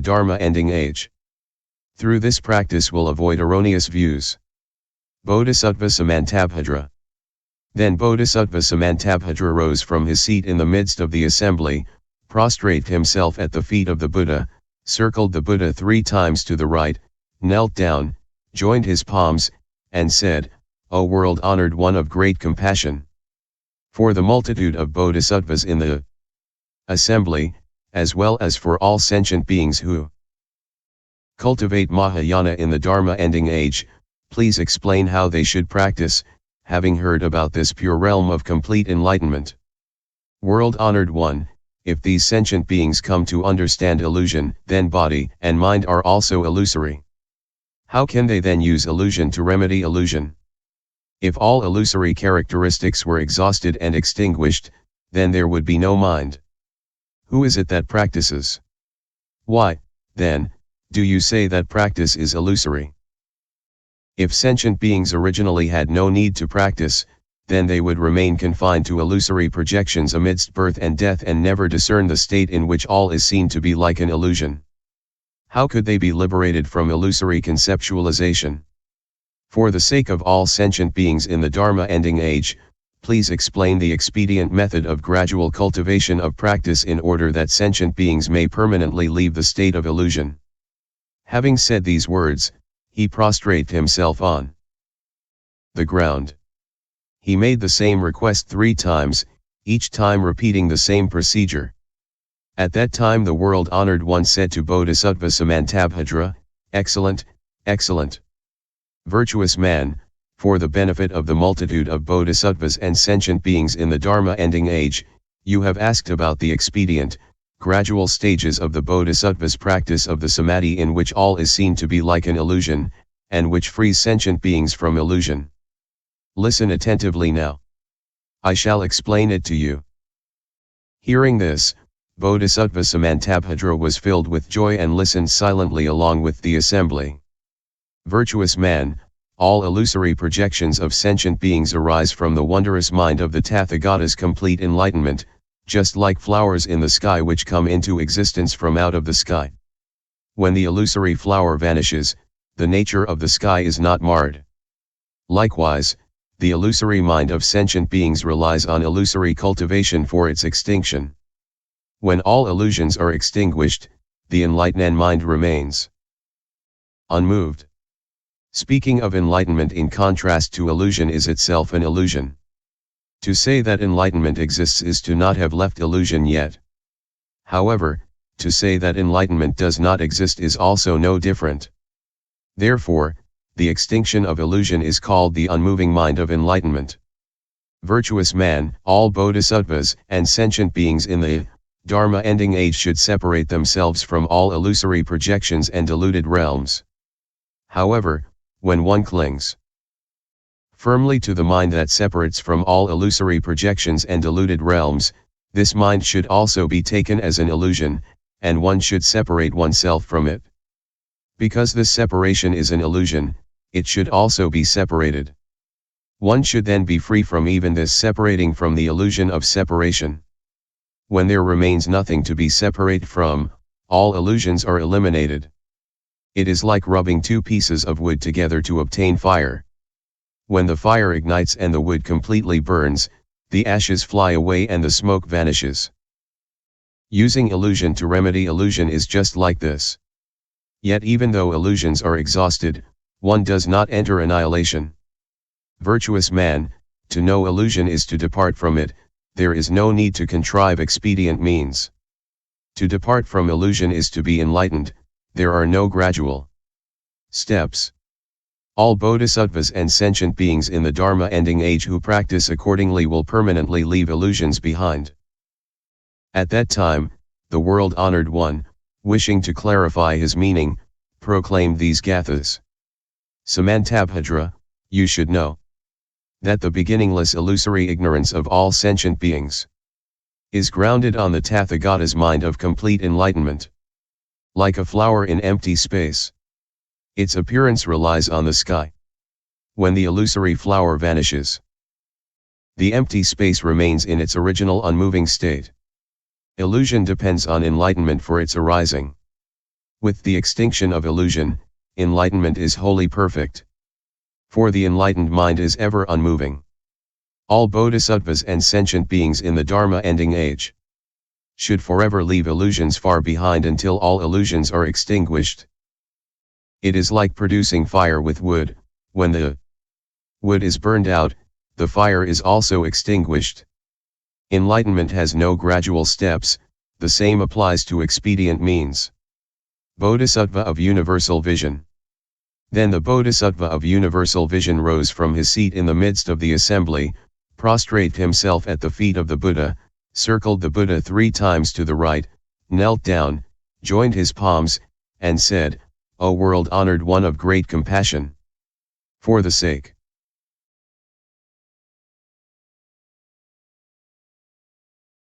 Dharma Ending Age. Through this practice will avoid erroneous views. Bodhisattva Samantabhadra. Then Bodhisattva Samantabhadra rose from his seat in the midst of the assembly, prostrated himself at the feet of the Buddha, circled the Buddha 3 times to the right, knelt down, joined his palms, and said, "O world-honored one of great compassion! For the multitude of bodhisattvas in the assembly, as well as for all sentient beings who cultivate Mahayana in the Dharma Ending Age, please explain how they should practice, having heard about this pure realm of complete enlightenment. World-honored one, if these sentient beings come to understand illusion, then body and mind are also illusory. How can they then use illusion to remedy illusion? If all illusory characteristics were exhausted and extinguished, then there would be no mind. Who is it that practices? Why, then, do you say that practice is illusory? If sentient beings originally had no need to practice, then they would remain confined to illusory projections amidst birth and death and never discern the state in which all is seen to be like an illusion. How could they be liberated from illusory conceptualization? For the sake of all sentient beings in the Dharma Ending Age, please explain the expedient method of gradual cultivation of practice in order that sentient beings may permanently leave the state of illusion." Having said these words, he prostrated himself on the ground. He made the same request 3 times, each time repeating the same procedure. At that time the world-honored one said to Bodhisattva Samantabhadra, "Excellent, excellent. Virtuous man, for the benefit of the multitude of bodhisattvas and sentient beings in the Dharma Ending Age, you have asked about the expedient, gradual stages of the bodhisattva's practice of the samadhi in which all is seen to be like an illusion, and which frees sentient beings from illusion. Listen attentively now. I shall explain it to you." Hearing this, Bodhisattva Samantabhadra was filled with joy and listened silently along with the assembly. Virtuous man, all illusory projections of sentient beings arise from the wondrous mind of the Tathagata's complete enlightenment, just like flowers in the sky which come into existence from out of the sky. When the illusory flower vanishes, the nature of the sky is not marred. Likewise, the illusory mind of sentient beings relies on illusory cultivation for its extinction. When all illusions are extinguished, the enlightened mind remains unmoved. Speaking of enlightenment in contrast to illusion is itself an illusion. To say that enlightenment exists is to not have left illusion yet. However, to say that enlightenment does not exist is also no different. Therefore, the extinction of illusion is called the unmoving mind of enlightenment. Virtuous man, all bodhisattvas and sentient beings in the Dharma Ending Age should separate themselves from all illusory projections and deluded realms. However, when one clings firmly to the mind that separates from all illusory projections and deluded realms, this mind should also be taken as an illusion, and one should separate oneself from it. Because this separation is an illusion, it should also be separated. One should then be free from even this separating from the illusion of separation. When there remains nothing to be separated from, all illusions are eliminated. It is like rubbing 2 pieces of wood together to obtain fire. When the fire ignites and the wood completely burns, the ashes fly away and the smoke vanishes. Using illusion to remedy illusion is just like this. Yet even though illusions are exhausted, one does not enter annihilation. Virtuous man, to know illusion is to depart from it, there is no need to contrive expedient means. To depart from illusion is to be enlightened, there are no gradual steps. All bodhisattvas and sentient beings in the Dharma Ending Age who practice accordingly will permanently leave illusions behind. At that time, the world-honored one, wishing to clarify his meaning, proclaimed these gathas. Samantabhadra, you should know that the beginningless illusory ignorance of all sentient beings is grounded on the Tathagata's mind of complete enlightenment. Like a flower in empty space, its appearance relies on the sky. When the illusory flower vanishes, the empty space remains in its original unmoving state. Illusion depends on enlightenment for its arising. With the extinction of illusion, enlightenment is wholly perfect. For the enlightened mind is ever unmoving. All bodhisattvas and sentient beings in the Dharma Ending Age should forever leave illusions far behind until all illusions are extinguished. It is like producing fire with wood. When the wood is burned out, the fire is also extinguished. Enlightenment has no gradual steps, the same applies to expedient means. Bodhisattva of Universal Vision. Then the Bodhisattva of Universal Vision rose from his seat in the midst of the assembly, prostrated himself at the feet of the Buddha, circled the Buddha 3 times to the right, knelt down, joined his palms, and said, "O world-honored one of great compassion! For the sake